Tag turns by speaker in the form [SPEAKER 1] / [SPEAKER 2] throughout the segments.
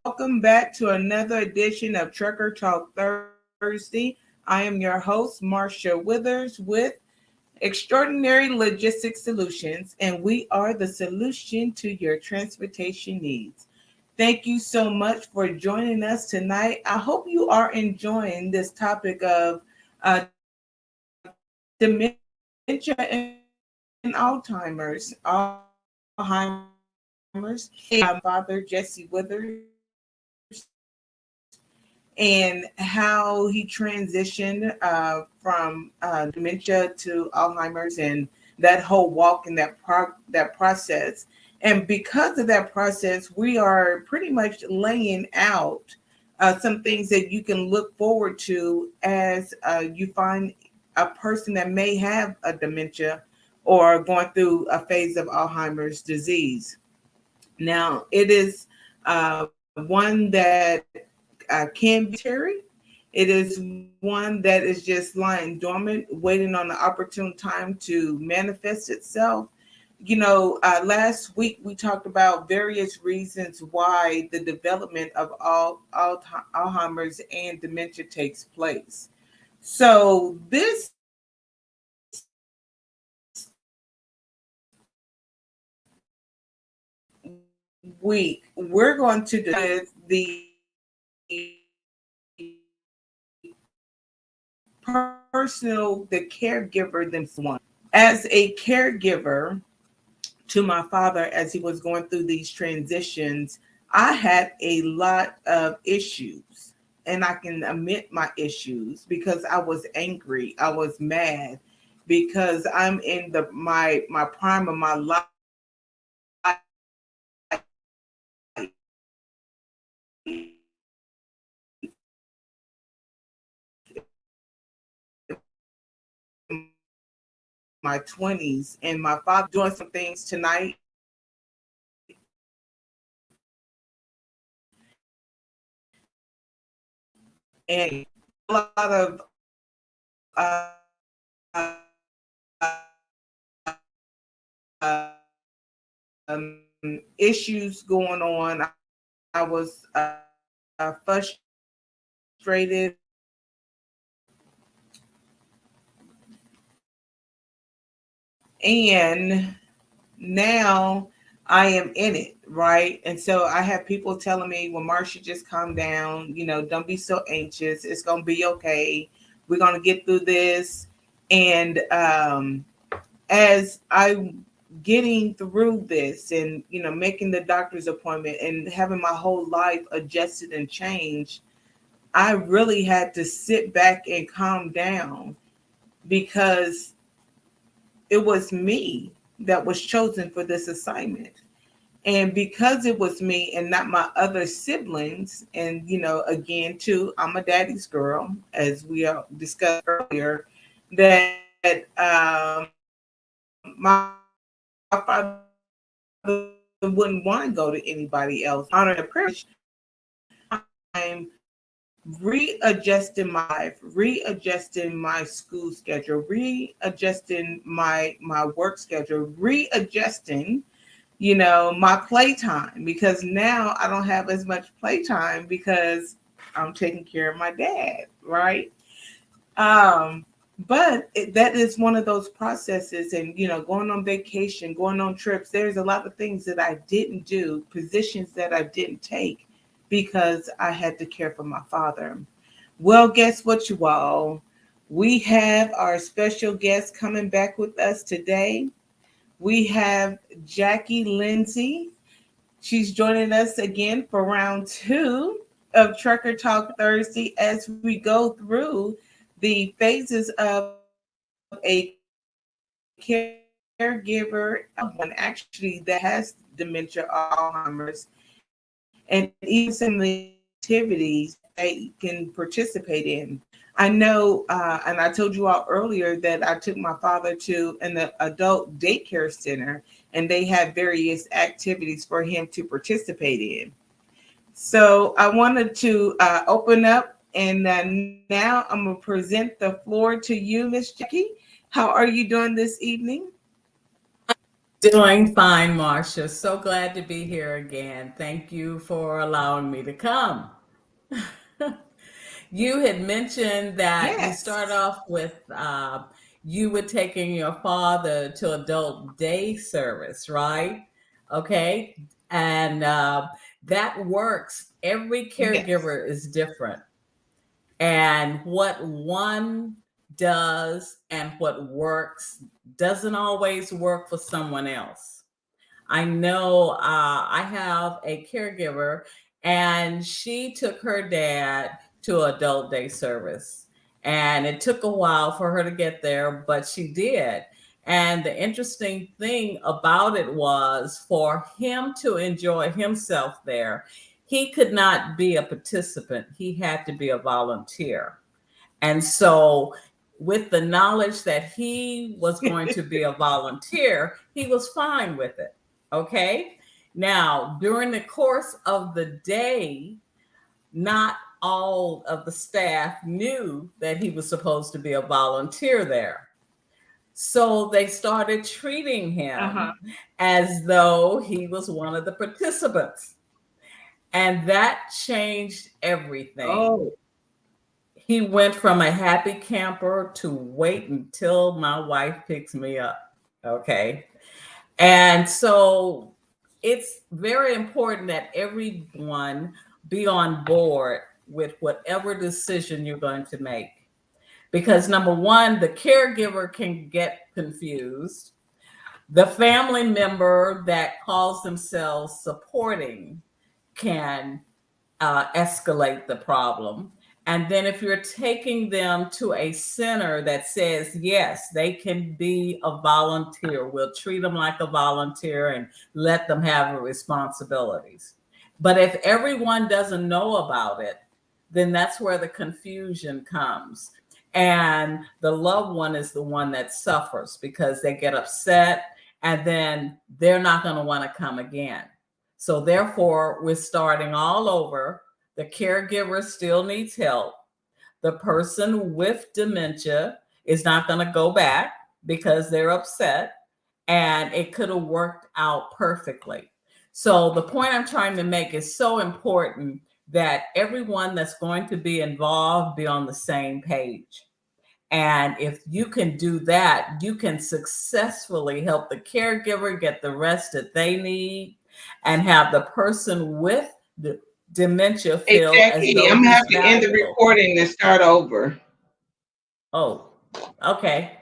[SPEAKER 1] welcome back to another edition of Trucker Talk Thursday. I am your host, Marsha Withers with Extraordinary Logistics Solutions, and we are the solution to your transportation needs. Thank you so much for joining us tonight. I hope you are enjoying this topic of dementia and Alzheimer's. Father Jesse Withers and how he transitioned from dementia to Alzheimer's and that whole walk and that process. And because of that process, we are pretty much laying out some things that you can look forward to as you find a person that may have a dementia or going through a phase of Alzheimer's disease. Now, it is one that can be hereditary. It is one that is just lying dormant, waiting on the opportune time to manifest itself. Last week we talked about various reasons why the development of Alzheimer's and dementia takes place. So this week we're going to discuss the caregiver themselves. As a caregiver to my father as he was going through these transitions, I had a lot of issues. And I can admit my issues because I was angry, I was mad, because I'm in my prime of my life. My 20s, and my father doing some things tonight, and a lot of uh, issues going on. I was frustrated, and now I am in it, right? And so I have people telling me, well, Marsha, just calm down. Don't be so anxious. It's going to be okay. We're going to get through this. And as I'm getting through this and, making the doctor's appointment and having my whole life adjusted and changed, I really had to sit back and calm down because it was me that was chosen for this assignment. And because it was me and not my other siblings, and again, too, I'm a daddy's girl, as we discussed earlier, that my father wouldn't want to go to anybody else. Honor and privilege. I'm readjusting my life, readjusting my school schedule, readjusting my work schedule, readjusting my playtime, because now I don't have as much playtime because I'm taking care of my dad, right? Um, but that is one of those processes, and going on vacation, going on trips. There's a lot of things that I didn't do, positions that I didn't take because I had to care for my father. Well, guess what, you all? We have our special guest coming back with us today. We have Jackie Lindsay. She's joining us again for round two of Trucker Talk Thursday as we go through the phases of a caregiver, one actually that has dementia or Alzheimer's, and even some of the activities they can participate in. I know, and I told you all earlier that I took my father to an adult daycare center, and they have various activities for him to participate in. So I wanted to open up, and now I'm going to present the floor to you, Miss Jackie. How are you doing this evening?
[SPEAKER 2] Doing fine, Marcia. So glad to be here again. Thank you for allowing me to come. You had mentioned that you start
[SPEAKER 1] Yes.
[SPEAKER 2] off with you were taking your father to adult day service, right? Okay. And that works. Every
[SPEAKER 1] Yes.
[SPEAKER 2] caregiver is different. And what one does and what works doesn't always work for someone else. I know I have a caregiver, and she took her dad to adult day service. And it took a while for her to get there, but she did. And the interesting thing about it was for him to enjoy himself there, he could not be a participant, he had to be a volunteer. And so, with the knowledge that he was going to be a volunteer, he was fine with it. Okay. Now, during the course of the day, not all of the staff knew that he was supposed to be a volunteer there. So they started treating him
[SPEAKER 1] Uh-huh.
[SPEAKER 2] as though he was one of the participants. And that changed everything.
[SPEAKER 1] Oh,
[SPEAKER 2] He went from a happy camper to wait until my wife picks me up. Okay. And so it's very important that everyone be on board with whatever decision you're going to make. Because number one, the caregiver can get confused. The family member that calls themselves supporting can escalate the problem. And then if you're taking them to a center that says, yes, they can be a volunteer, we'll treat them like a volunteer and let them have the responsibilities. But if everyone doesn't know about it, then that's where the confusion comes. And the loved one is the one that suffers because they get upset and then they're not going to want to come again. So therefore, we're starting all over. The caregiver still needs help. The person with dementia is not going to go back because they're upset, and it could have worked out perfectly. So the point I'm trying to make is so important that everyone that's going to be involved be on the same page. And if you can do that, you can successfully help the caregiver get the rest that they need and have the person with the dementia
[SPEAKER 1] hey
[SPEAKER 2] feel as
[SPEAKER 1] Jackie,
[SPEAKER 2] though
[SPEAKER 1] I'm gonna
[SPEAKER 2] he's
[SPEAKER 1] have to end the
[SPEAKER 2] valuable.
[SPEAKER 1] recording and start over.
[SPEAKER 2] Oh, okay.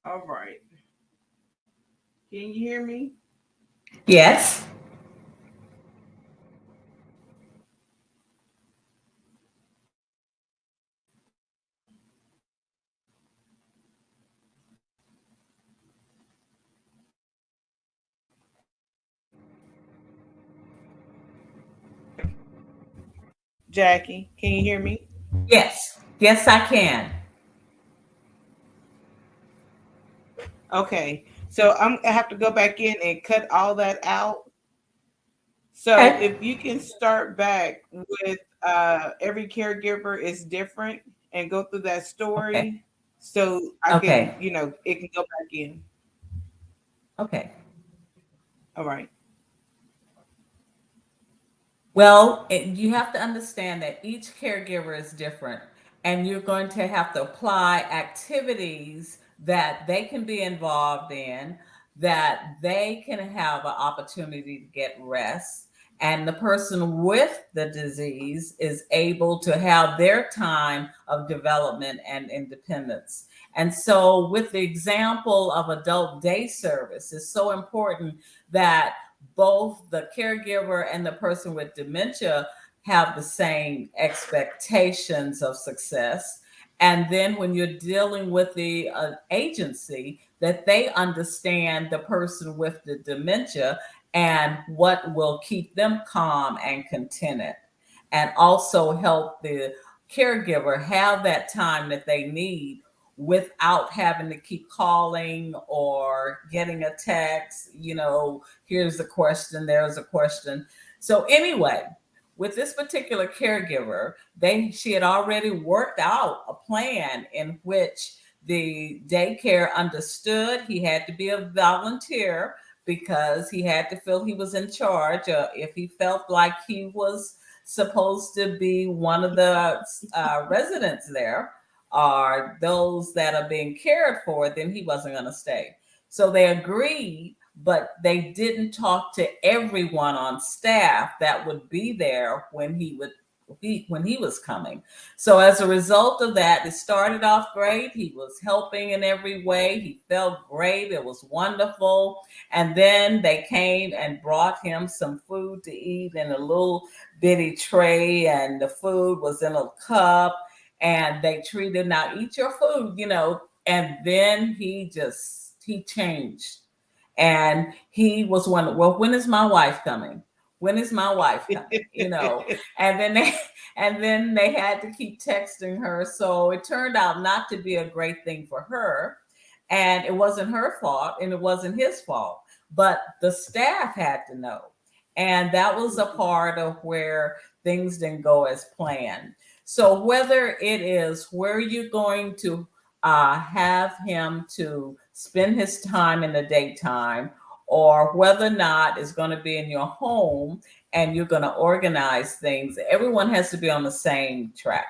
[SPEAKER 1] All right. Can you hear me?
[SPEAKER 2] Yes.
[SPEAKER 1] Jackie, can you hear me?
[SPEAKER 2] Yes. Yes, I can.
[SPEAKER 1] Okay. So I have to go back in and cut all that out. So
[SPEAKER 2] Okay.
[SPEAKER 1] if you can start back with every caregiver is different and go through that
[SPEAKER 2] Okay.
[SPEAKER 1] story so I can,
[SPEAKER 2] Okay.
[SPEAKER 1] it can go back in.
[SPEAKER 2] Okay.
[SPEAKER 1] All right.
[SPEAKER 2] Well, you have to understand that each caregiver is different, and you're going to have to apply activities that they can be involved in, that they can have an opportunity to get rest, and the person with the disease is able to have their time of development and independence. And so, with the example of adult day service, it's so important that both the caregiver and the person with dementia have the same expectations of success. And then when you're dealing with the agency, that they understand the person with the dementia and what will keep them calm and contented, and also help the caregiver have that time that they need without having to keep calling or getting a text, here's a question, there's a question. So anyway, with this particular caregiver, she had already worked out a plan in which the daycare understood he had to be a volunteer because he had to feel he was in charge. If he felt like he was supposed to be one of the residents there, or those that are being cared for, then he wasn't going to stay. So they agreed, but they didn't talk to everyone on staff that would be there when he was coming. So as a result of that, it started off great. He was helping in every way. He felt great. It was wonderful. And then they came and brought him some food to eat in a little bitty tray, and the food was in a cup, and they treated, now eat your food, and then he changed. And he was wondering, well, when is my wife coming? When is my wife coming? And then they had to keep texting her. So it turned out not to be a great thing for her. And it wasn't her fault and it wasn't his fault, but the staff had to know. And that was a part of where things didn't go as planned. So whether it is where you're going to have him to spend his time in the daytime, or whether or not it's going to be in your home and you're going to organize things, everyone has to be on the same track.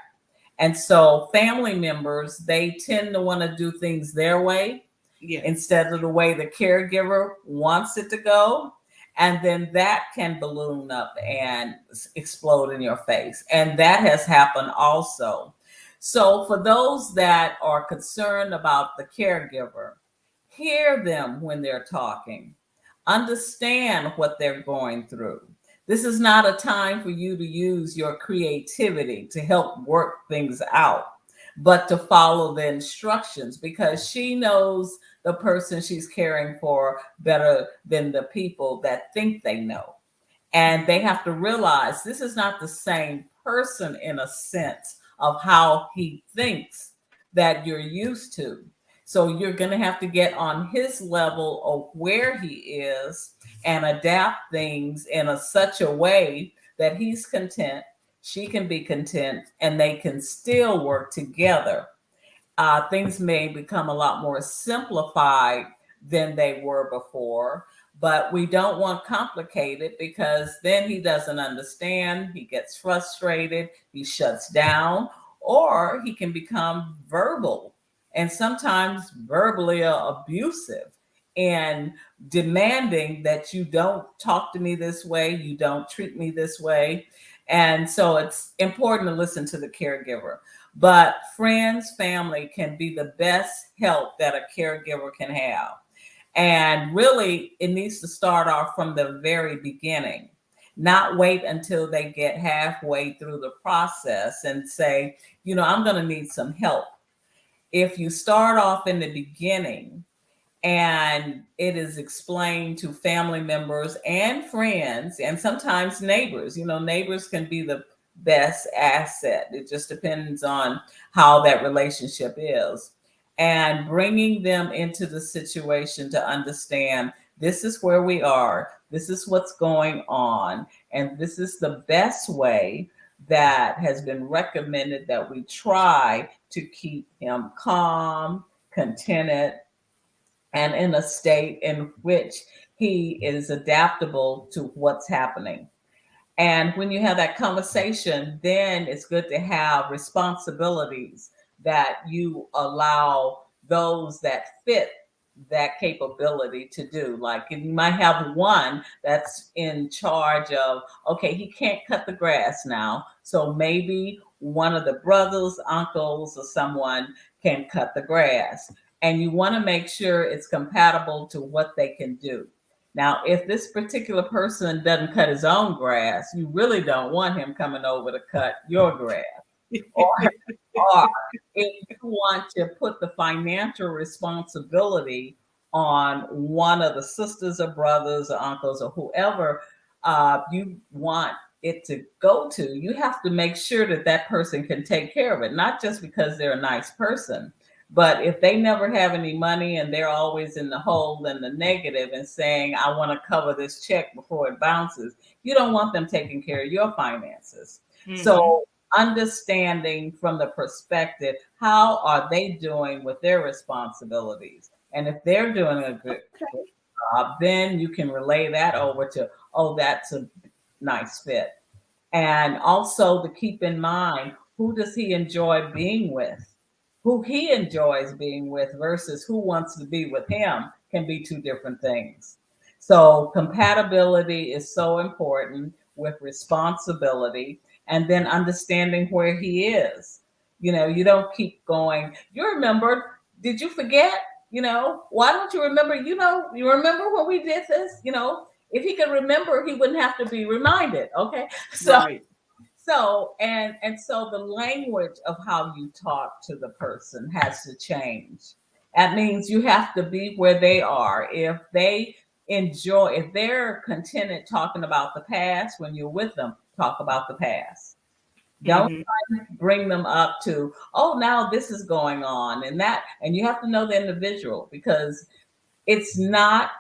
[SPEAKER 2] And so family members, they tend to want to do things their way, yes, instead of the way the caregiver wants it to go. And then that can balloon up and explode in your face. And that has happened also. So for those that are concerned about the caregiver, hear them when they're talking. Understand what they're going through. This is not a time for you to use your creativity to help work things out, but to follow the instructions, because she knows the person she's caring for better than the people that think they know. And they have to realize this is not the same person in a sense of how he thinks that you're used to. So you're going to have to get on his level of where he is and adapt things in such a way that he's content, she can be content, and they can still work together. Things may become a lot more simplified than they were before, but we don't want complicated, because then he doesn't understand, he gets frustrated, he shuts down, or he can become verbal and sometimes verbally abusive and demanding that you don't talk to me this way, you don't treat me this way. And so it's important to listen to the caregiver. But friends, family can be the best help that a caregiver can have. And really, it needs to start off from the very beginning, not wait until they get halfway through the process and say, I'm going to need some help. If you start off in the beginning and it is explained to family members and friends and sometimes neighbors, neighbors can be the best asset. It just depends on how that relationship is. And bringing them into the situation to understand this is where we are, this is what's going on, and this is the best way that has been recommended that we try to keep him calm, contented, and in a state in which he is adaptable to what's happening. And when you have that conversation, then it's good to have responsibilities that you allow those that fit that capability to do. Like you might have one that's in charge of, okay, he can't cut the grass now. So maybe one of the brothers, uncles, or someone can cut the grass. And you want to make sure it's compatible to what they can do. Now, if this particular person doesn't cut his own grass, you really don't want him coming over to cut your grass. Or, or if you want to put the financial responsibility on one of the sisters or brothers or uncles or whoever you want it to go to, you have to make sure that that person can take care of it, not just because they're a nice person, but if they never have any money and they're always in the hole and the negative and saying, I want to cover this check before it bounces, you don't want them taking care of your finances.
[SPEAKER 1] Mm-hmm.
[SPEAKER 2] So understanding from the perspective, how are they doing with their responsibilities? And if they're doing a good job, then you can relay that over to, oh, that's a nice fit. And also to keep in mind, who does he enjoy being with? Who he enjoys being with versus who wants to be with him can be two different things. So compatibility is so important with responsibility, and then understanding where he is. You know, you don't keep going, you remembered, did you forget? You know, why don't you remember? You know, you remember when we did this? You know, if he could remember, he wouldn't have to be reminded. Okay. So
[SPEAKER 1] Right.
[SPEAKER 2] so the language of how you talk to the person has to change. That means you have to be where they are. If they enjoy, if they're contented talking about the past when you're with them, talk about the past. Don't
[SPEAKER 1] Mm-hmm.
[SPEAKER 2] bring them up to, oh, now this is going on and that, and you have to know the individual because it's not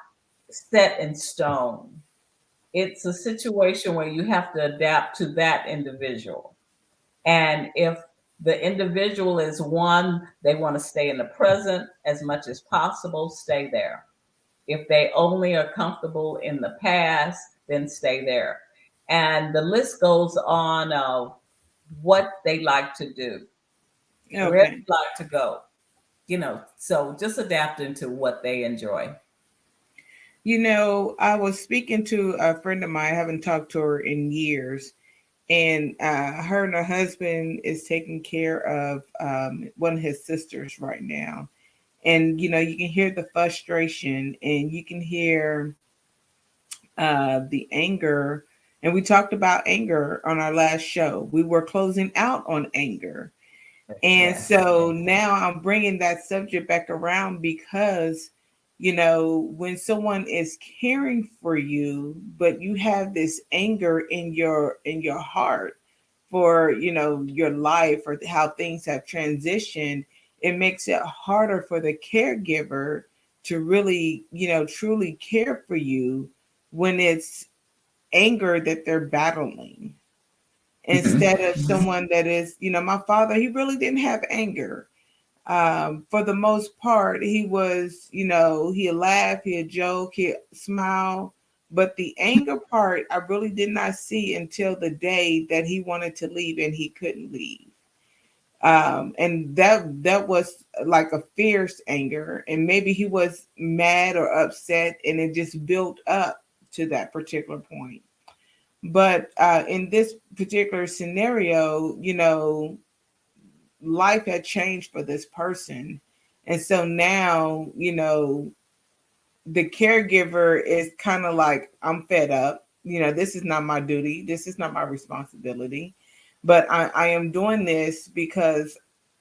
[SPEAKER 2] set in stone. It's a situation where you have to adapt to that individual. And if the individual is one, they want to stay in the present as much as possible, stay there. If they only are comfortable in the past, then stay there. And the list goes on of what they like to do, where
[SPEAKER 1] Okay.
[SPEAKER 2] they like to go, you know, so just adapting to what they enjoy.
[SPEAKER 1] You know, I was speaking to a friend of mine. I haven't talked to her in years, and her and her husband is taking care of one of his sisters right now. And you know, you can hear the frustration, and you can hear the anger. And we talked about anger on our last show. We were closing out on anger. And
[SPEAKER 2] Yes.
[SPEAKER 1] so now I'm bringing that subject back around because, you know, when someone is caring for you, but you have this anger in your heart for, you know, your life or how things have transitioned, it makes it harder for the caregiver to really, you know, truly care for you when it's anger that they're battling instead of someone that is, you know, my father, he really didn't have anger. For the most part, he was, you know, he'd laugh, he'd joke, he'd smile. But the anger part, I really did not see until the day that he wanted to leave and he couldn't leave. And that was like a fierce anger, and maybe he was mad or upset, and it just built up to that particular point. But in this particular scenario, you know, life had changed for this person. And so now, you know, the caregiver is kind of like, I'm fed up. You know, this is not my duty. This is not my responsibility. But I am doing this because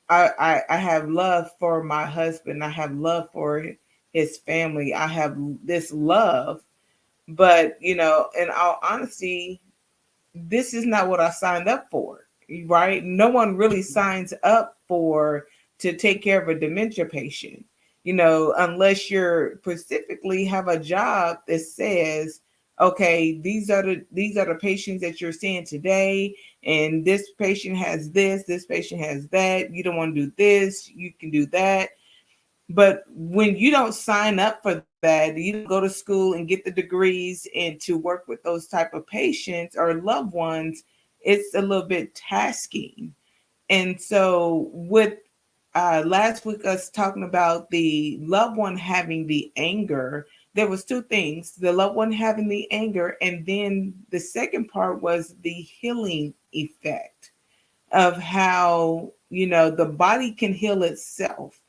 [SPEAKER 1] I have love for my husband. I have love for his family. I have this love. But, you know, in all honesty, this is not what I signed up for, right? No one really signs up for to take care of a dementia patient, you know, unless you're specifically have a job that says, okay, these are the patients that you're seeing today, and this patient has this patient has that. You don't want to do this, you can do that. But when you don't sign up for that, you don't go to school and get the degrees and to work with those type of patients or loved ones, it's a little bit tasking. And so with last week us talking about the loved one having the anger, there was two things: the loved one having the anger, and then the second part was the healing effect of how, you know, the body can heal itself.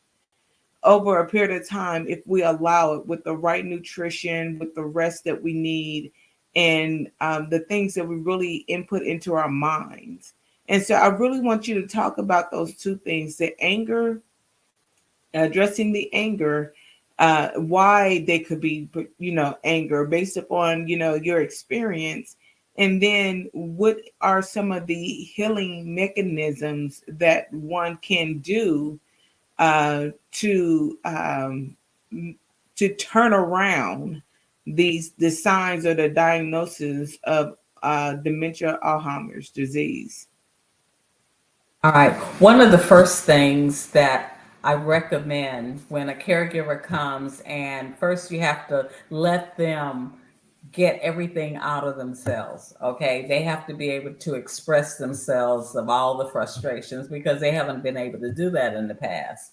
[SPEAKER 1] over a period of time, if we allow it with the right nutrition, with the rest that we need, and the things that we really input into our minds. And so I really want you to talk about those two things: the anger, addressing the anger, why they could be, anger based upon, your experience. And then what are some of the healing mechanisms that one can do to to turn around the signs or the diagnosis of dementia, Alzheimer's disease.
[SPEAKER 2] All right. One of the first things that I recommend when a caregiver comes, and first you have to let them get everything out of themselves. Okay. They have to be able to express themselves of all the frustrations because they haven't been able to do that in the past.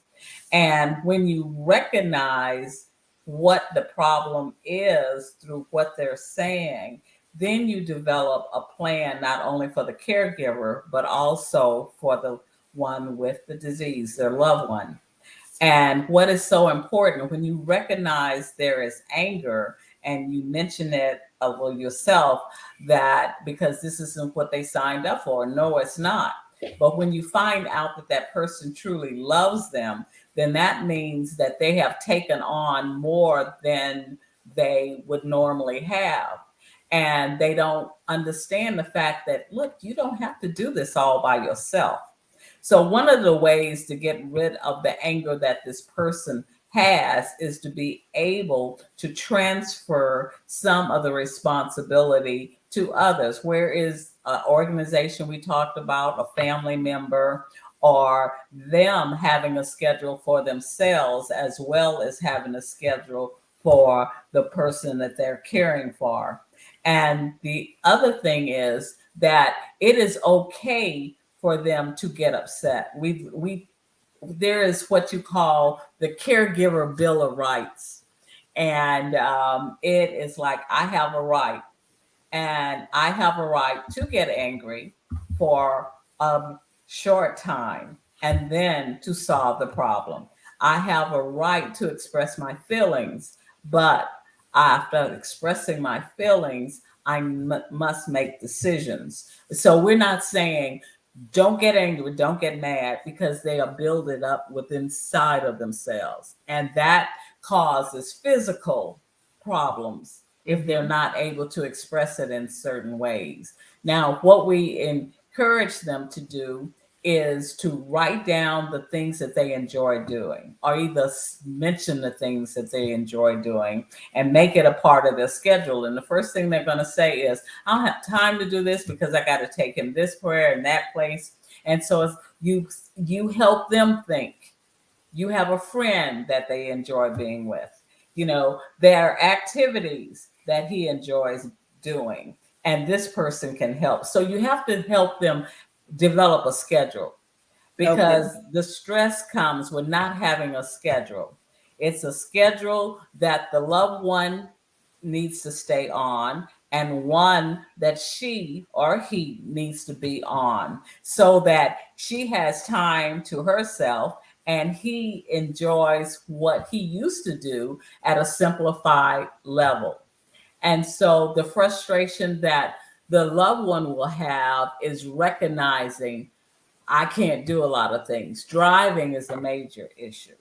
[SPEAKER 2] And when you recognize what the problem is through what they're saying, then you develop a plan not only for the caregiver, but also for the one with the disease, their loved one. And what is so important when you recognize there is anger and you mention it yourself, that because this isn't what they signed up for. No, it's not. But when you find out that that person truly loves them, then that means that they have taken on more than they would normally have. And they don't understand the fact that, look, you don't have to do this all by yourself. So, one of the ways to get rid of the anger that this person has is to be able to transfer some of the responsibility to others. Where is an organization we talked about, a family member, or them having a schedule for themselves as well as having a schedule for the person that they're caring for. And the other thing is that it is okay for them to get upset. We there is what you call the caregiver bill of rights, and it is like I have a right to get angry for a short time and then to solve the problem. I have a right to express my feelings, but after expressing my feelings, I must make decisions. So we're not saying don't get angry, don't get mad, because they are build it up within inside of themselves. And that causes physical problems if they're
[SPEAKER 1] Mm-hmm.
[SPEAKER 2] not able to express it in certain ways. Now, what we encourage them to do is to write down the things that they enjoy doing, or either mention the things that they enjoy doing and make it a part of their schedule. And the first thing they're going to say is, I don't have time to do this because I got to take him this prayer and that place. And so it's, you help them think. You have a friend that they enjoy being with. There are activities that he enjoys doing, and this person can help. So you have to help them develop a schedule,
[SPEAKER 1] Okay.
[SPEAKER 2] because the stress comes with not having a schedule. It's a schedule that the loved one needs to stay on, and one that she or he needs to be on, so that she has time to herself and he enjoys what he used to do at a simplified level. And so the frustration that the loved one will have is recognizing I can't do a lot of things. Driving is a major issue.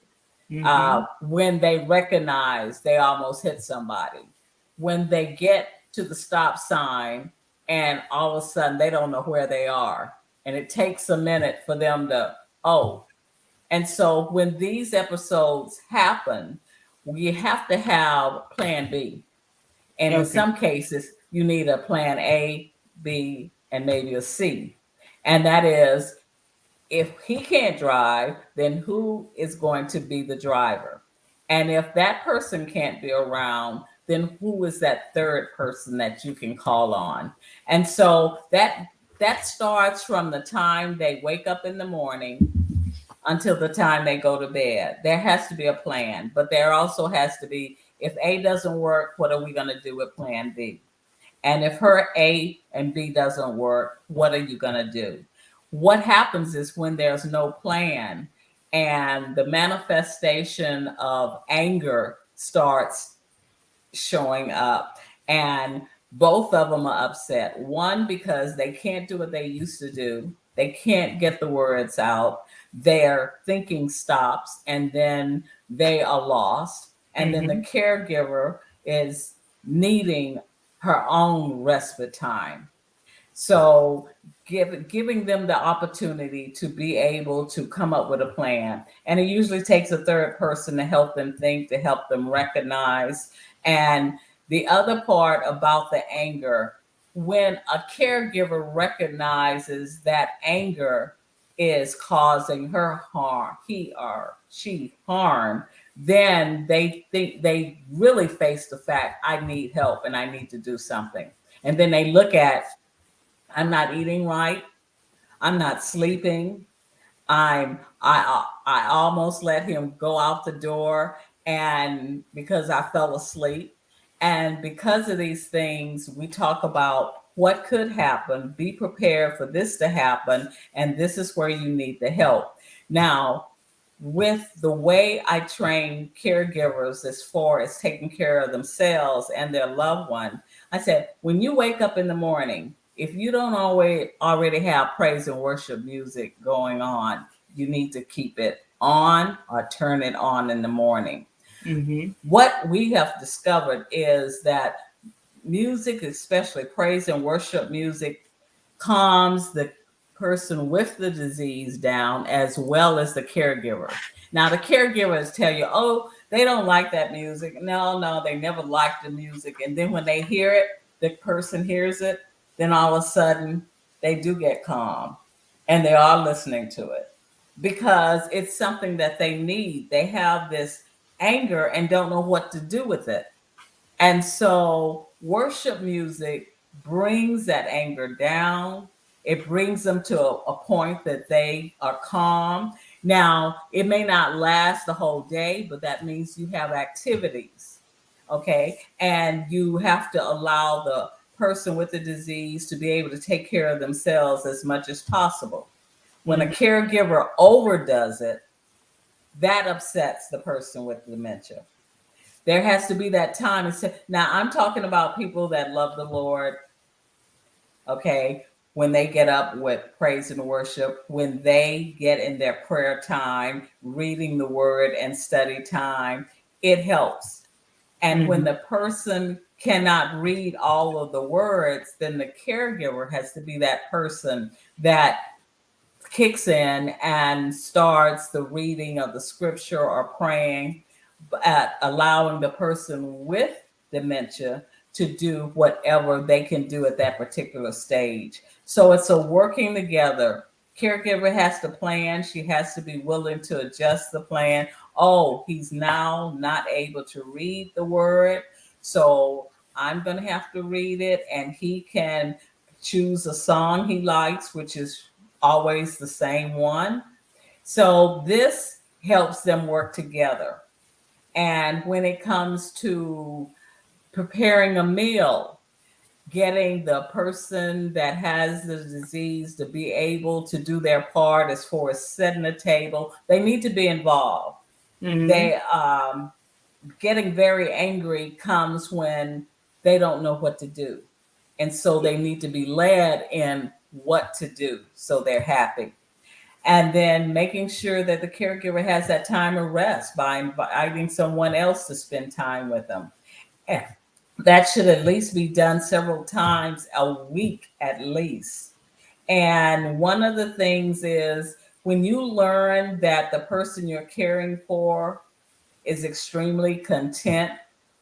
[SPEAKER 1] Mm-hmm.
[SPEAKER 2] When they recognize they almost hit somebody, when they get to the stop sign and all of a sudden they don't know where they are, and it takes a minute for them to, oh. And so when these episodes happen, we have to have plan B. And in
[SPEAKER 1] Okay.
[SPEAKER 2] some cases, you need a plan A, B, and maybe a C. And that is, if he can't drive, then who is going to be the driver? And if that person can't be around, then who is that third person that you can call on? And so that starts from the time they wake up in the morning until the time they go to bed. There has to be a plan, but there also has to be, if A doesn't work, what are we going to do with plan B? And if her A and B doesn't work, what are you going to do? What happens is when there's no plan and the manifestation of anger starts showing up. And both of them are upset. One, because they can't do what they used to do, they can't get the words out, their thinking stops, and then they are lost. And then the caregiver is needing her own respite time. So giving them the opportunity to be able to come up with a plan. And it usually takes a third person to help them think, to help them recognize. And the other part about the anger, when a caregiver recognizes that anger is causing her harm, he or she harm, then they think they really face the fact, I need help and I need to do something. And then they look at, I'm not eating right. I'm not sleeping. I almost let him go out the door and because I fell asleep. And because of these things, we talk about what could happen, be prepared for this to happen, and this is where you need the help. Now, with the way I train caregivers as far as taking care of themselves and their loved one, I said, when you wake up in the morning, if you don't always already have praise and worship music going on, you need to keep it on or turn it on in the morning. What we have discovered is that music, especially praise and worship music, calms the person with the disease down as well as the caregiver. Now, the caregivers tell you, oh, they don't like that music. No, they never liked the music. And then when they hear it, the person hears it, then all of a sudden they do get calm and they are listening to it because it's something that they need. They have this anger and don't know what to do with it. And so worship music brings that anger down. It brings them to a point that they are calm. Now, it may not last the whole day, but that means you have activities. Okay. And you have to allow the person with the disease to be able to take care of themselves as much as possible. When a caregiver overdoes it, that upsets the person with dementia. There has to be that time. Now, I'm talking about people that love the Lord, okay, when they get up with praise and worship, when they get in their prayer time, reading the word and study time, it helps. And when the person cannot read all of the words, then the caregiver has to be that person that kicks in and starts the reading of the scripture or praying, allowing the person with dementia to do whatever they can do at that particular stage. So it's a working together. Caregiver has to plan. She has to be willing to adjust the plan. Oh, he's now not able to read the word. So I'm going to have to read it, and he can choose a song he likes, which is always the same one. So this helps them work together. And when it comes to preparing a meal, getting the person that has the disease to be able to do their part as far as setting the table, they need to be involved. They getting very angry comes when they don't know what to do. And so they need to be led in what to do so they're happy. And then making sure that the caregiver has that time of rest by inviting someone else to spend time with them. And that should at least be done several times a week at least. And one of the things is when you learn that the person you're caring for is extremely content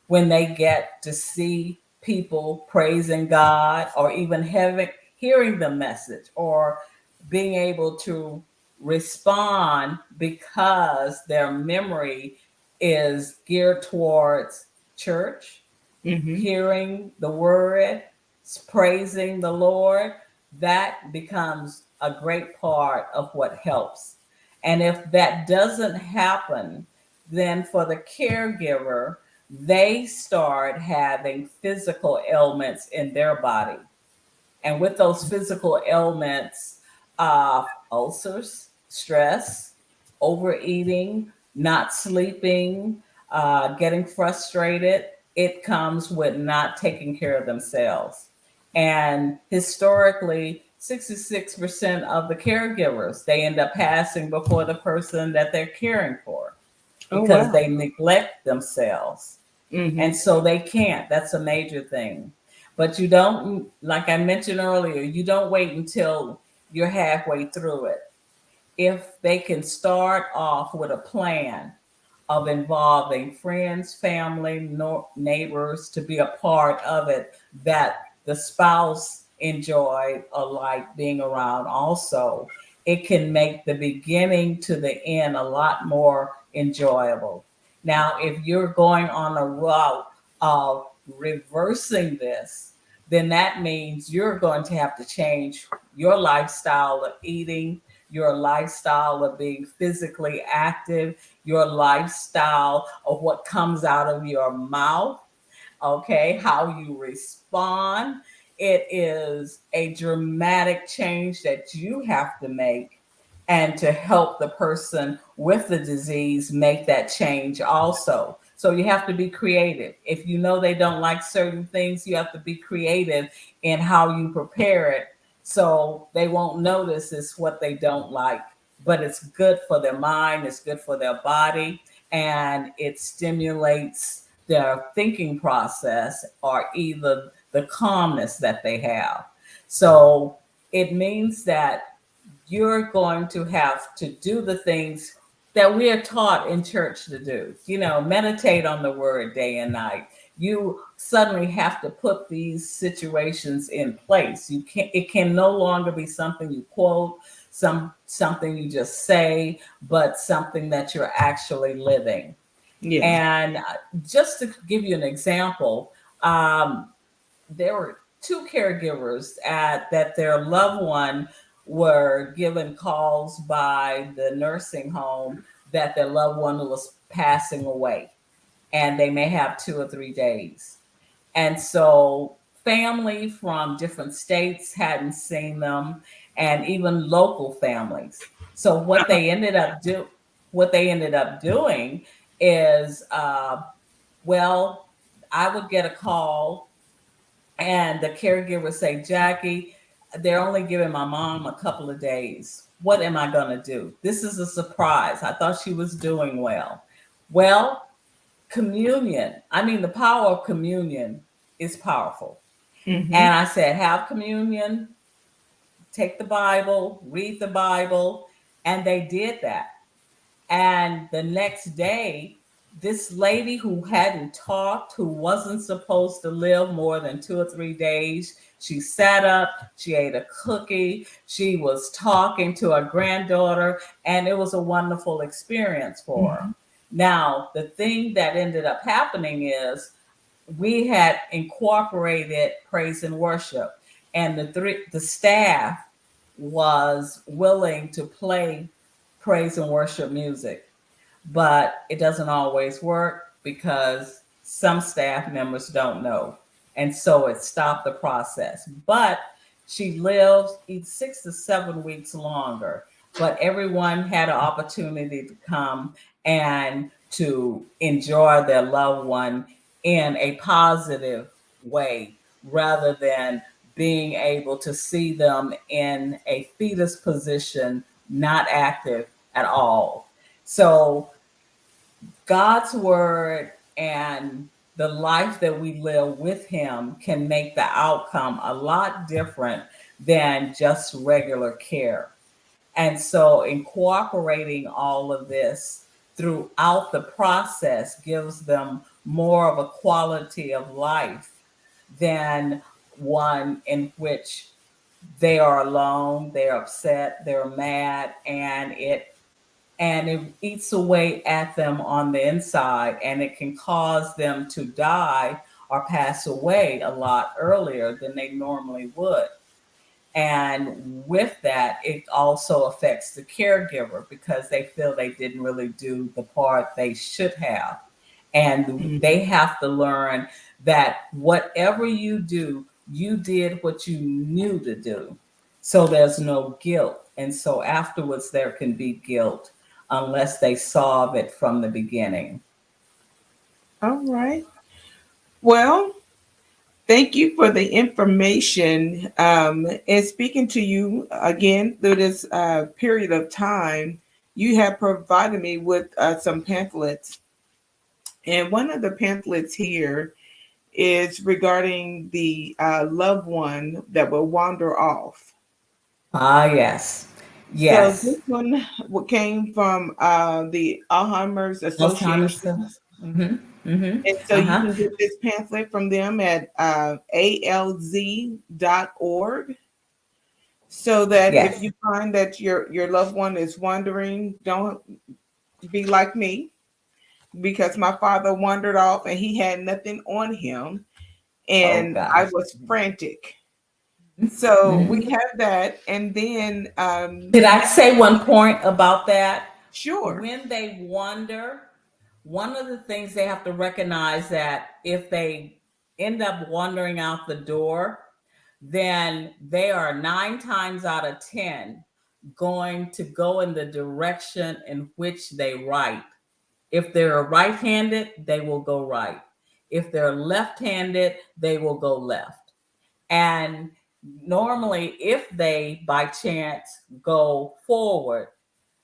[SPEAKER 2] when they get to see people praising God or even hearing the message or being able to respond because their memory is geared towards church, hearing the word, praising the Lord, that becomes a great part of what helps. And if that doesn't happen, then for the caregiver, they start having physical ailments in their body. And with those physical ailments, ulcers, stress, overeating, not sleeping, getting frustrated. It comes with not taking care of themselves. And historically, 66% of the caregivers, they end up passing before the person that they're caring for
[SPEAKER 1] Oh
[SPEAKER 2] because
[SPEAKER 1] wow.
[SPEAKER 2] they neglect themselves. And
[SPEAKER 1] Mm-hmm.
[SPEAKER 2] so they can't. That's a major thing. But you don't, like I mentioned earlier, you don't wait until you're halfway through it. If they can start off with a plan of involving friends, family, neighbors to be a part of it that the spouse enjoyed or like being around also, it can make the beginning to the end a lot more enjoyable. Now, if you're going on a route of reversing this, then that means you're going to have to change your lifestyle of eating, your lifestyle of being physically active, your lifestyle of what comes out of your mouth, okay, how you respond. It is a dramatic change that you have to make and to help the person with the disease make that change also. So you have to be creative. If you know they don't like certain things, you have to be creative in how you prepare it so they won't notice it's what they don't like. But it's good for their mind, it's good for their body, and it stimulates their thinking process or even the calmness that they have. So it means that you're going to have to do the things that we are taught in church to do. You know, meditate on the word day and night. You suddenly have to put these situations in place. You can't, it can no longer be something you quote, something you just say, but something that you're actually living.
[SPEAKER 1] Yeah.
[SPEAKER 2] And just to give you an example, there were two caregivers that their loved one were given calls by the nursing home that their loved one was passing away, and they may have 2 or 3 days. And so family from different states hadn't seen them, and even local families. So what they ended up doing is, well, I would get a call and the caregiver would say, Jackie, they're only giving my mom a couple of days. What am I going to do? This is a surprise. I thought she was doing well. Well, communion, I mean, the power of communion is powerful.
[SPEAKER 1] Mm-hmm.
[SPEAKER 2] And I said, have communion, take the Bible, read the Bible. And they did that. And the next day, this lady who hadn't talked, who wasn't supposed to live more than 2 or 3 days, she sat up, she ate a cookie, she was talking to her granddaughter, and it was a wonderful experience for her.
[SPEAKER 1] Mm-hmm.
[SPEAKER 2] Now, the thing that ended up happening is we had incorporated praise and worship, and the staff was willing to play praise and worship music, but it doesn't always work because some staff members don't know. And so it stopped the process. But she lives 6 to 7 weeks longer. But everyone had an opportunity to come and to enjoy their loved one in a positive way rather than being able to see them in a fetus position, not active at all. So God's word and the life that we live with Him can make the outcome a lot different than just regular care. And so, incorporating all of this throughout the process gives them more of a quality of life than one in which they are alone, they're upset, they're mad, and it eats away at them on the inside, and it can cause them to die or pass away a lot earlier than they normally would. And with that, it also affects the caregiver because they feel they didn't really do the part they should have. And
[SPEAKER 1] Mm-hmm.
[SPEAKER 2] they have to learn that whatever you do, you did what you knew to do. So there's no guilt. And so afterwards, there can be guilt unless they solve it from the beginning.
[SPEAKER 1] All right. Well, thank you for the information. And speaking to you again through this period of time, you have provided me with some pamphlets. And one of the pamphlets here is regarding the loved one that will wander off.
[SPEAKER 2] Ah, yes.
[SPEAKER 1] So this
[SPEAKER 2] Yes.
[SPEAKER 1] one came from the Alzheimer's
[SPEAKER 2] Alzheimer's
[SPEAKER 1] Association.
[SPEAKER 2] stuff. Mm-hmm. Mm-hmm.
[SPEAKER 1] And so you
[SPEAKER 2] Uh-huh.
[SPEAKER 1] can get this pamphlet from them at alz.org. So that if
[SPEAKER 2] Yes.
[SPEAKER 1] you find that your loved one is wandering, don't be like me, because my father wandered off and he had nothing on him,
[SPEAKER 2] Oh
[SPEAKER 1] and I
[SPEAKER 2] gosh.
[SPEAKER 1] was frantic. So we
[SPEAKER 2] Mhm.
[SPEAKER 1] have that, and then
[SPEAKER 2] Did I say one point about that?
[SPEAKER 1] sure.
[SPEAKER 2] When they wander, one of the things they have to recognize that if they end up wandering out the door, then they are 9 times out of 10 going to go in the direction in which they write. If they're right handed, they will go right. If they're left handed, they will go left. And normally, if they by chance go forward,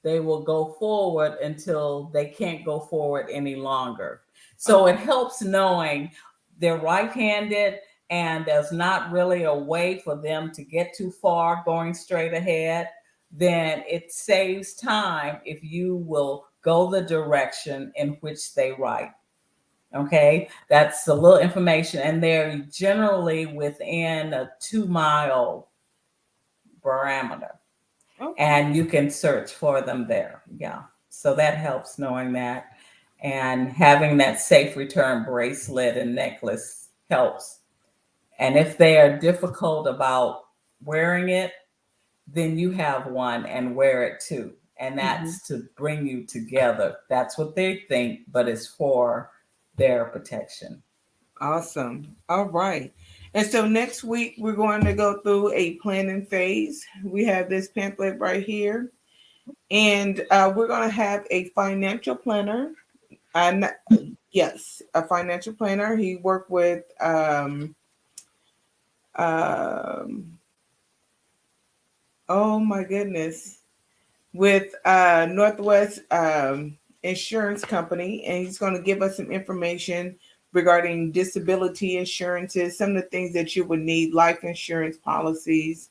[SPEAKER 2] they will go forward until they can't go forward any longer. So it helps knowing they're right handed and there's not really a way for them to get too far going straight ahead. Then it saves time if you will go the direction in which they write. Okay, that's a little information, and they're generally within a 2 mile parameter,
[SPEAKER 1] Okay.
[SPEAKER 2] and you can search for them there. Yeah, so that helps knowing that, and having that safe return bracelet and necklace helps. And if they are difficult about wearing it, then you have one and wear it too. And
[SPEAKER 1] Mhm.
[SPEAKER 2] that's to bring you together. That's what they think, but it's for their protection.
[SPEAKER 1] Awesome. All right. And so next week we're going to go through a planning phase. We have this pamphlet right here, and we're going to have a financial planner. And yes, a financial planner. He worked with um, oh my goodness, with Northwest Insurance Company, and he's going to give us some information regarding disability insurances, some of the things that you would need, life insurance policies.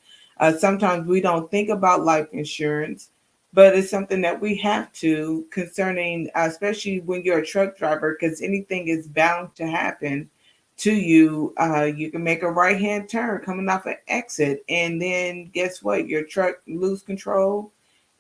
[SPEAKER 1] Sometimes we don't think about life insurance, but it's something that we have to concerning, especially when you're a truck driver, because anything is bound to happen to you. You can make a right hand turn coming off an exit, and then guess what? Your truck lose control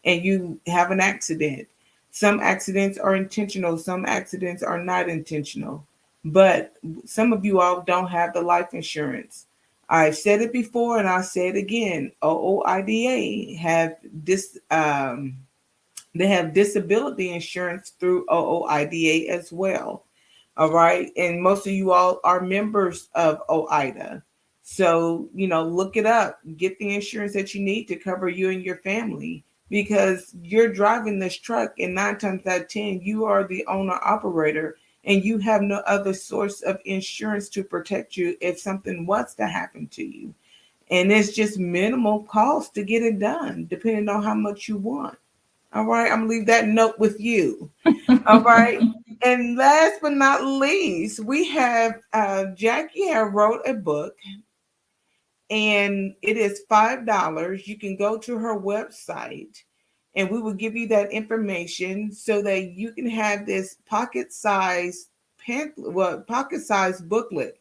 [SPEAKER 1] and you have an accident. Some accidents are intentional, some accidents are not intentional. But some of you all don't have the life insurance. I've said it before and I'll say it again. OOIDA have this they have disability insurance through OOIDA as well. All right. And most of you all are members of OIDA. So, look it up. Get the insurance that you need to cover you and your family, because you're driving this truck, and 9 times out of 10, you are the owner operator, and you have no other source of insurance to protect you if something was to happen to you. And it's just minimal cost to get it done, depending on how much you want. All right. I'm going to leave that note with you. All right. And last but not least, we have Jackie have wrote a book, and it is $5. You can go to her website, and we will give you that information so that you can have this pocket size booklet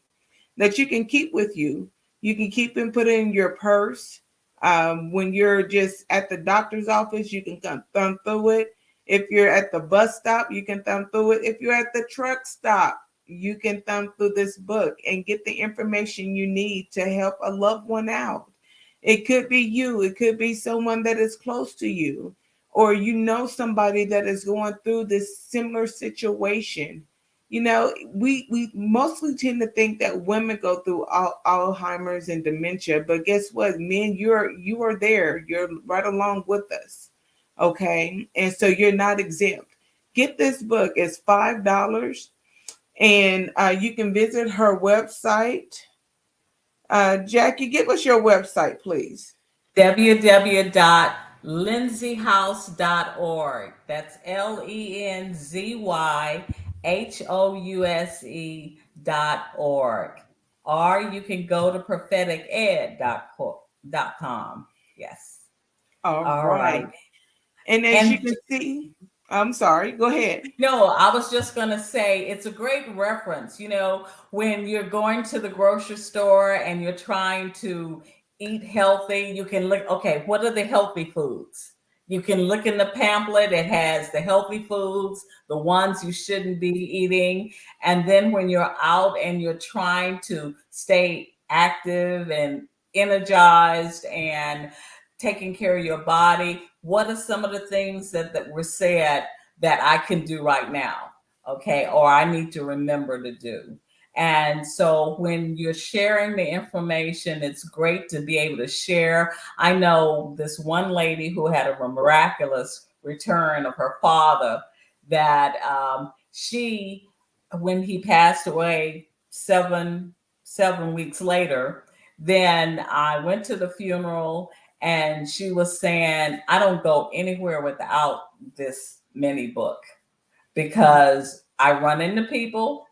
[SPEAKER 1] that you can keep with you. You can keep and put it in your purse. When you're just at the doctor's office, you can thumb through it. If you're at the bus stop, you can thumb through it. If you're at the truck stop, you can thumb through this book and get the information you need to help a loved one out. It could be you, it could be someone that is close to you, or somebody that is going through this similar situation. We mostly tend to think that women go through Alzheimer's and dementia, but guess what? Men, you are there. You're right along with us. Okay. And so you're not exempt. Get this book, it's $5. And you can visit her website. Jackie, give us your website, please.
[SPEAKER 2] www.lindseyhouse.org. That's LENZYHOUSE.org. Or you can go to propheticed.com. Yes.
[SPEAKER 1] All
[SPEAKER 2] All
[SPEAKER 1] right.
[SPEAKER 2] right.
[SPEAKER 1] And as you
[SPEAKER 2] And
[SPEAKER 1] can see, I'm sorry, go ahead.
[SPEAKER 2] no, I was just going to say it's a great reference. When you're going to the grocery store and you're trying to eat healthy, you can look, okay, what are the healthy foods? You can look in the pamphlet, it has the healthy foods, the ones you shouldn't be eating. And then when you're out and you're trying to stay active and energized and taking care of your body, what are some of the things that were said that I can do right now, okay, or I need to remember to do? And so when you're sharing the information, it's great to be able to share. I know this one lady who had a miraculous return of her father that she, when he passed away 7 weeks later, then I went to the funeral and she was saying, I don't go anywhere without this mini book because I run into people.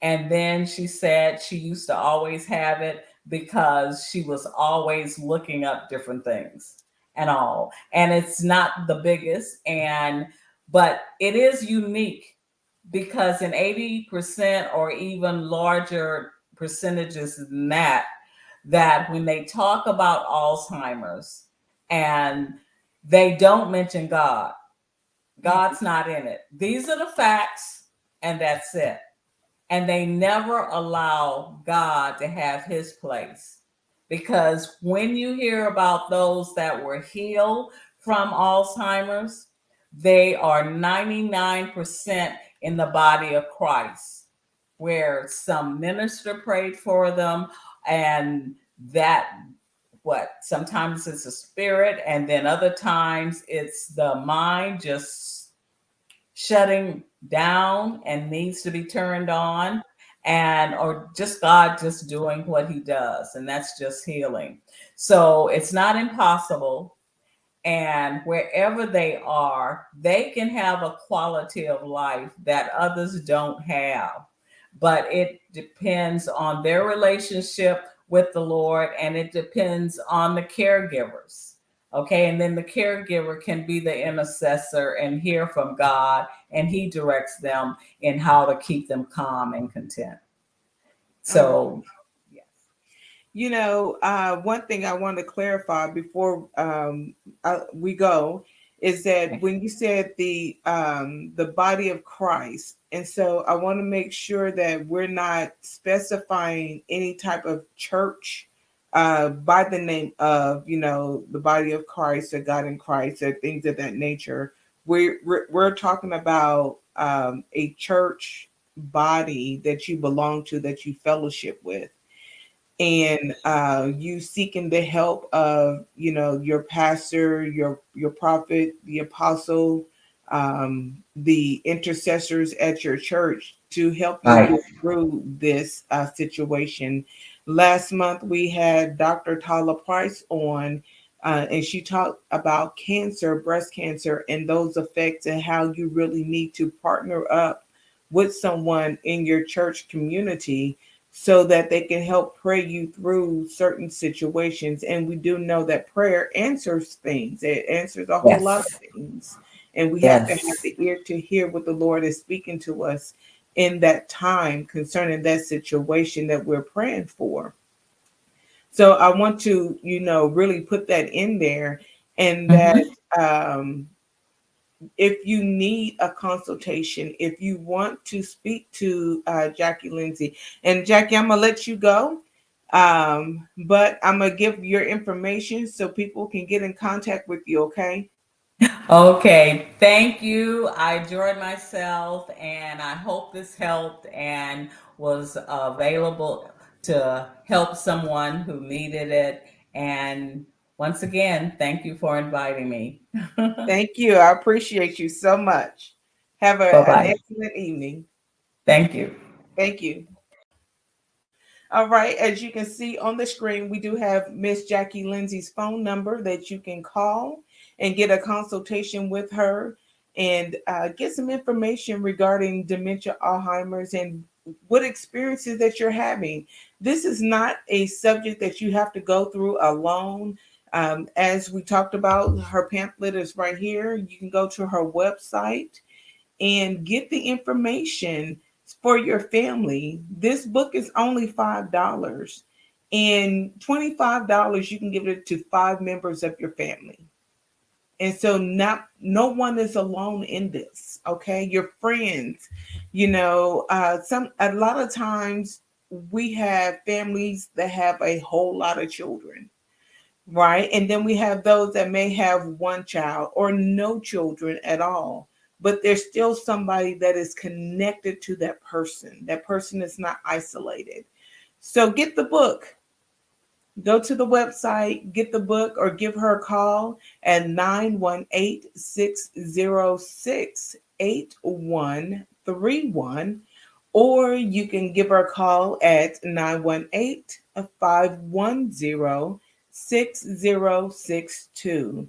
[SPEAKER 2] And then she said she used to always have it because she was always looking up different things and all. And it's not the biggest, but it is unique because in 80% or even larger percentages than that when they talk about Alzheimer's and they don't mention God, God's not in it. These are the facts, and that's it. And they never allow God to have his place. Because when you hear about those that were healed from Alzheimer's, they are 99% in the body of Christ, where some minister prayed for them, and that what sometimes it's a spirit, and then other times it's the mind just shutting down and needs to be turned on, and or just God just doing what he does, and that's just healing. So it's not impossible, and wherever they are, they can have a quality of life that others don't have, but it depends on their relationship with the Lord, and it depends on the caregivers. Okay, and then the caregiver can be the intercessor and hear from God, and he directs them in how to keep them calm and content. So yes.
[SPEAKER 1] One thing I want to clarify before we go is that when you said the body of Christ, and so I want to make sure that we're not specifying any type of church by the name of the body of Christ or God in Christ or things of that nature. We're talking about a church body that you belong to, that you fellowship with, and you seeking the help of your pastor, your prophet, the apostle, the intercessors at your church to help you
[SPEAKER 2] Right.
[SPEAKER 1] get through this situation. Last month we had Dr. Tala Price on, and she talked about cancer, breast cancer, and those effects, and how you really need to partner up with someone in your church community so that they can help pray you through certain situations. And we do know that prayer answers things, it answers a whole lot of
[SPEAKER 2] Yes.
[SPEAKER 1] things. And we have to have
[SPEAKER 2] Yes.
[SPEAKER 1] the ear to hear what the Lord is speaking to us in that time concerning that situation that we're praying for. So I want to, really put that in there, and that
[SPEAKER 2] Mhm.
[SPEAKER 1] um, if you need a consultation, if you want to speak to Jackie Lindsay, and Jackie, I'm gonna let you go, but I'm gonna give your information so people can get in contact with you. Okay.
[SPEAKER 2] Okay, thank you. I enjoyed myself, and I hope this helped and was available to help someone who needed it. And Once again, thank you for inviting me.
[SPEAKER 1] Thank you. I appreciate you so much. Have an
[SPEAKER 2] Bye-bye.
[SPEAKER 1] excellent evening.
[SPEAKER 2] Thank you.
[SPEAKER 1] Thank you. All right. As you can see on the screen, we do have Miss Jackie Lindsay's phone number that you can call and get a consultation with her and get some information regarding dementia, Alzheimer's, and what experiences that you're having. This is not a subject that you have to go through alone. As we talked about, her pamphlet is right here. You can go to her website and get the information for your family. This book is only $5. And $25, you can give it to 5 members of your family. And so no one is alone in this. Okay. Your friends, a lot of times we have families that have a whole lot of children. Right. And then we have those that may have one child or no children at all, but there's still somebody that is connected to that person. That person is not isolated. So get the book. Go to the website, get the book, or give her a call at 918-606-8131. Or you can give her a call at 918-510-6062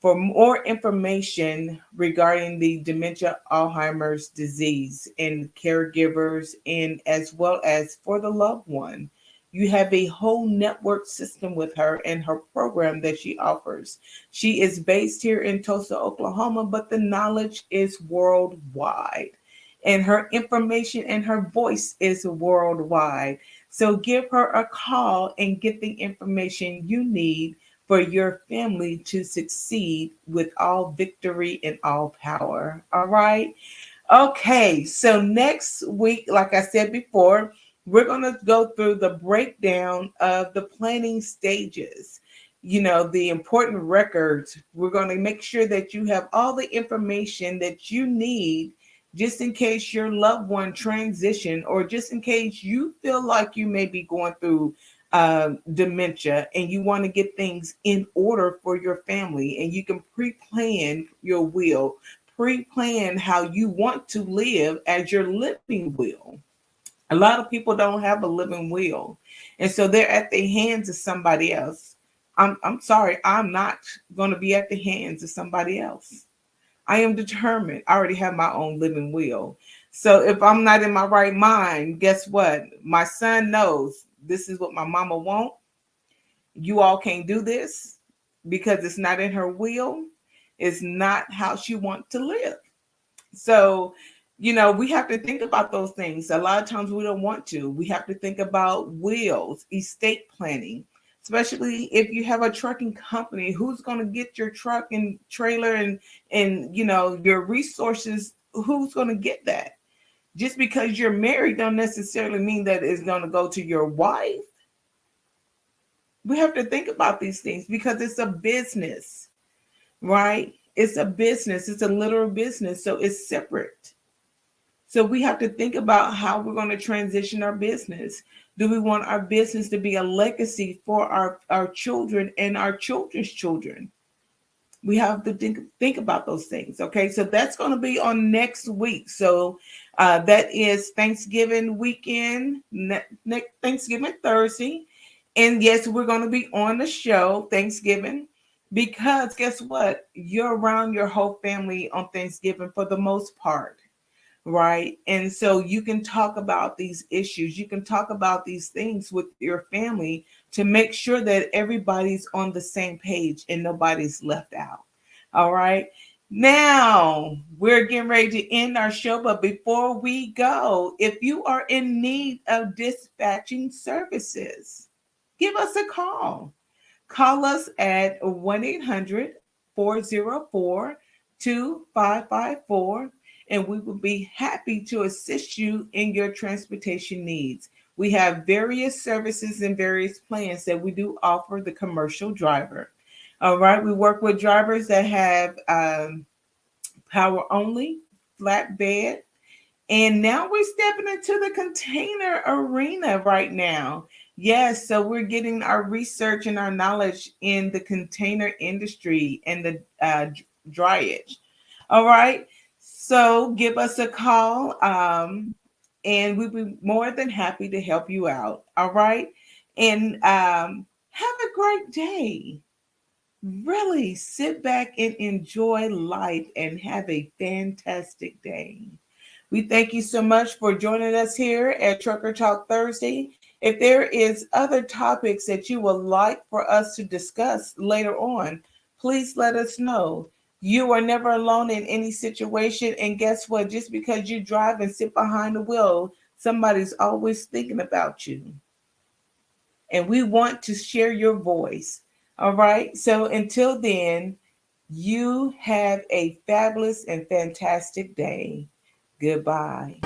[SPEAKER 1] for more information regarding the dementia Alzheimer's disease and caregivers, and as well as for the loved one. You have a whole network system with her and her program that she offers. She is based here in Tulsa, Oklahoma, but the knowledge is worldwide. And her information and her voice is worldwide. So give her a call and get the information you need for your family to succeed with all victory and all power. All right. Okay. So next week, like I said before, we're going to go through the breakdown of the planning stages. The important records. We're going to make sure that you have all the information that you need just in case your loved one transition, or just in case you feel like you may be going through dementia and you want to get things in order for your family, and you can pre-plan your will, pre-plan how you want to live as your living will. A lot of people don't have a living will, and so they're at the hands of somebody else. I'm sorry, I'm not going to be at the hands of somebody else. I am determined. I already have my own living will. So if I'm not in my right mind, guess what? My son knows this is what my mama wants. You all can't do this because it's not in her will. It's not how she wants to live. So, we have to think about those things. A lot of times we don't want to. We have to think about wills, estate planning, especially if you have a trucking company. Who's going to get your truck and trailer and your resources? Who's going to get that? Just because you're married don't necessarily mean that it's going to go to your wife. We have to think about these things because it's a business, right? It's a business. It's a literal business. So it's separate. So we have to think about how we're going to transition our business. Do we want our business to be a legacy for our children and our children's children? We have to think about those things. Okay. So that's going to be on next week. So that is Thanksgiving weekend, next Thanksgiving Thursday. And yes, we're going to be on the show Thanksgiving, because guess what? You're around your whole family on Thanksgiving for the most part, right? And so you can talk about these issues. You can talk about these things with your family to make sure that everybody's on the same page and nobody's left out. All right. Now we're getting ready to end our show, but before we go, if you are in need of dispatching services, give us a call. Call us at 1-800-404-2554, and we will be happy to assist you in your transportation needs. We have various services and various plans that we do offer the commercial driver. All right, we work with drivers that have power only, flatbed, and now we're stepping into the container arena right now. Yes, so we're getting our research and our knowledge in the container industry and the dryage. All right. So give us a call, and we'd be more than happy to help you out. All right. And have a great day. Really sit back and enjoy life and have a fantastic day. We thank you so much for joining us here at Trucker Talk Thursday. If there is other topics that you would like for us to discuss later on, please let us know. You are never alone in any situation. And guess what? Just because you drive and sit behind the wheel, somebody's always thinking about you. And we want to share your voice. All right. So until then, you have a fabulous and fantastic day. Goodbye.